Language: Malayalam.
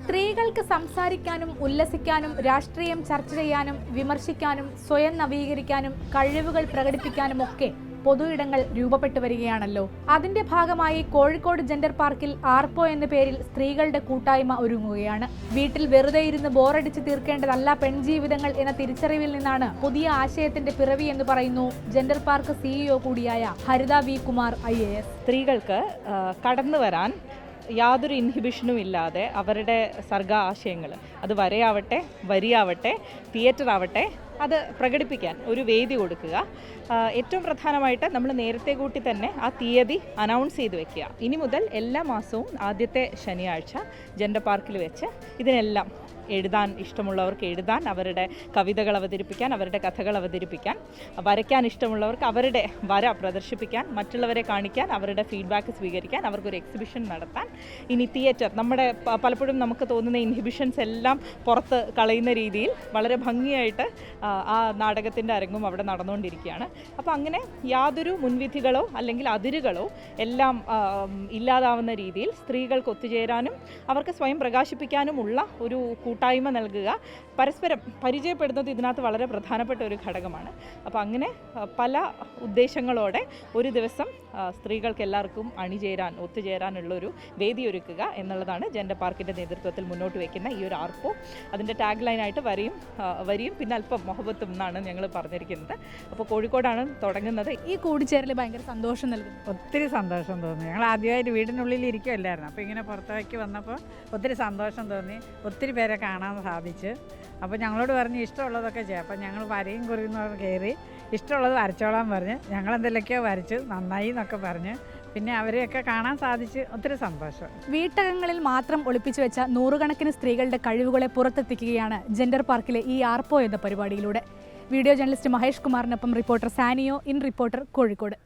സ്ത്രീകൾക്ക് സംസാരിക്കാനും ഉല്ലസിക്കാനും രാഷ്ട്രീയം ചർച്ച ചെയ്യാനും വിമർശിക്കാനും സ്വയം നവീകരിക്കാനും കഴിവുകൾ പ്രകടിപ്പിക്കാനും ഒക്കെ പൊതുയിടങ്ങൾ രൂപപ്പെട്ടു വരികയാണല്ലോ. അതിന്റെ ഭാഗമായി കോഴിക്കോട് ജെൻഡർ പാർക്കിൽ ആർപ്പോ എന്ന പേരിൽ സ്ത്രീകളുടെ കൂട്ടായ്മ ഒരുങ്ങുകയാണ്. വീട്ടിൽ വെറുതെ ഇരുന്ന് ബോറടിച്ച് തീർക്കേണ്ടതല്ല പെൺജീവിതങ്ങൾ എന്ന തിരിച്ചറിവിൽ നിന്നാണ് പുതിയ ആശയത്തിന്റെ പിറവി എന്ന് പറയുന്നു ജെൻഡർ പാർക്ക് CEO കൂടിയായ ഹരിത വി കുമാർ IAS. സ്ത്രീകൾക്ക് കടന്നു വരാൻ യാതൊരു ഇൻഹിബിഷനും ഇല്ലാതെ അവരുടെ സർഗ ആശയങ്ങൾ, അത് വരയാവട്ടെ, വരിയാവട്ടെ, തിയേറ്റർ ആവട്ടെ, അത് പ്രകടിപ്പിക്കാൻ ഒരു വേദി കൊടുക്കുക. ഏറ്റവും പ്രധാനമായിട്ട് നമ്മൾ നേരത്തെ കൂട്ടി തന്നെ ആ തീയതി അനൗൺസ് ചെയ്ത് വെക്കുക. ഇനി മുതൽ എല്ലാ മാസവും ആദ്യത്തെ ശനിയാഴ്ച ജെൻഡർ പാർക്കിൽ വെച്ച് ഇതിനെല്ലാം എഴുതാൻ ഇഷ്ടമുള്ളവർക്ക് എഴുതാൻ, അവരുടെ കവിതകൾ അവതരിപ്പിക്കാൻ, അവരുടെ കഥകൾ അവതരിപ്പിക്കാൻ, വരയ്ക്കാൻ ഇഷ്ടമുള്ളവർക്ക് അവരുടെ വര പ്രദർശിപ്പിക്കാൻ, മറ്റുള്ളവരെ കാണിക്കാൻ, അവരുടെ ഫീഡ്ബാക്ക് സ്വീകരിക്കാൻ, അവർക്കൊരു എക്സിബിഷൻ നടത്താൻ. ഇനി തിയേറ്റർ, നമ്മുടെ പലപ്പോഴും നമുക്ക് തോന്നുന്ന ഇൻഹിബിഷൻസ് എല്ലാം പുറത്ത് കളയുന്ന രീതിയിൽ വളരെ ഭംഗിയായിട്ട് ആ നാടകത്തിൻ്റെ അരങ്ങും അവിടെ നടന്നുകൊണ്ടിരിക്കുകയാണ്. അപ്പോൾ അങ്ങനെ യാതൊരു മുൻവിധികളോ അല്ലെങ്കിൽ അതിരുകളോ എല്ലാം ഇല്ലാതാവുന്ന രീതിയിൽ സ്ത്രീകൾക്ക് ഒത്തുചേരാനും അവർക്ക് സ്വയം പ്രകാശിപ്പിക്കാനുമുള്ള ഒരു കൂട്ടായ്മ നൽകുക, പരസ്പരം പരിചയപ്പെടുന്നത് ഇതിനകത്ത് വളരെ പ്രധാനപ്പെട്ട ഒരു ഘടകമാണ്. അപ്പോൾ അങ്ങനെ പല ഉദ്ദേശങ്ങളോടെ ഒരു ദിവസം സ്ത്രീകൾക്ക് എല്ലാവർക്കും അണിചേരാൻ, ഒത്തുചേരാനുള്ളൊരു വേദി ഒരുക്കുക എന്നുള്ളതാണ് ജെൻഡർ പാർക്കിൻ്റെ നേതൃത്വത്തിൽ മുന്നോട്ട് വയ്ക്കുന്ന ഈ ഒരു ആർപ്പോ. അതിൻ്റെ ടാഗ് ലൈനായിട്ട് വരിയും പിന്നെ അല്പം മൊഹബത്തും എന്നാണ് ഞങ്ങൾ പറഞ്ഞിരിക്കുന്നത്. അപ്പോൾ കോഴിക്കോടാണ് തുടങ്ങുന്നത്. ഈ കൂടിച്ചേരൽ ഭയങ്കര സന്തോഷം നൽകും. ഒത്തിരി സന്തോഷം തോന്നി. ഞങ്ങൾ ആദ്യമായിട്ട് വീടിനുള്ളിൽ ഇരിക്കുമല്ലായിരുന്നു. അപ്പോൾ ഇങ്ങനെ പുറത്തേക്ക് വന്നപ്പോൾ ഒത്തിരി സന്തോഷം തോന്നി. ഒത്തിരി പേരെ കാണാൻ സാധിച്ചു. അപ്പോൾ ഞങ്ങളോട് പറഞ്ഞ് ഇഷ്ടമുള്ളതൊക്കെ ചെയ്യാം. അപ്പോൾ ഞങ്ങൾ വരയും കുറിയുന്നവർ കയറി ഇഷ്ടമുള്ളത് വരച്ചോളാൻ പറഞ്ഞ് ഞങ്ങളെന്തെങ്കിലുമൊക്കെയോ വരച്ച് നന്നായി എന്നൊക്കെ പറഞ്ഞ് പിന്നെ അവരെയൊക്കെ കാണാൻ സാധിച്ച് ഒത്തിരി സന്തോഷം. വീട്ടകങ്ങളിൽ മാത്രം ഒളിപ്പിച്ചു വെച്ച നൂറുകണക്കിന് സ്ത്രീകളുടെ കഴിവുകളെ പുറത്തെത്തിക്കുകയാണ് ജെൻഡർ പാർക്കിലെ ഈ ആർപ്പോ എന്ന പരിപാടിയിലൂടെ. വീഡിയോ ജേർണലിസ്റ്റ് മഹേഷ് കുമാറിനൊപ്പം reporter Saniyo, in reporter, Kozhikode.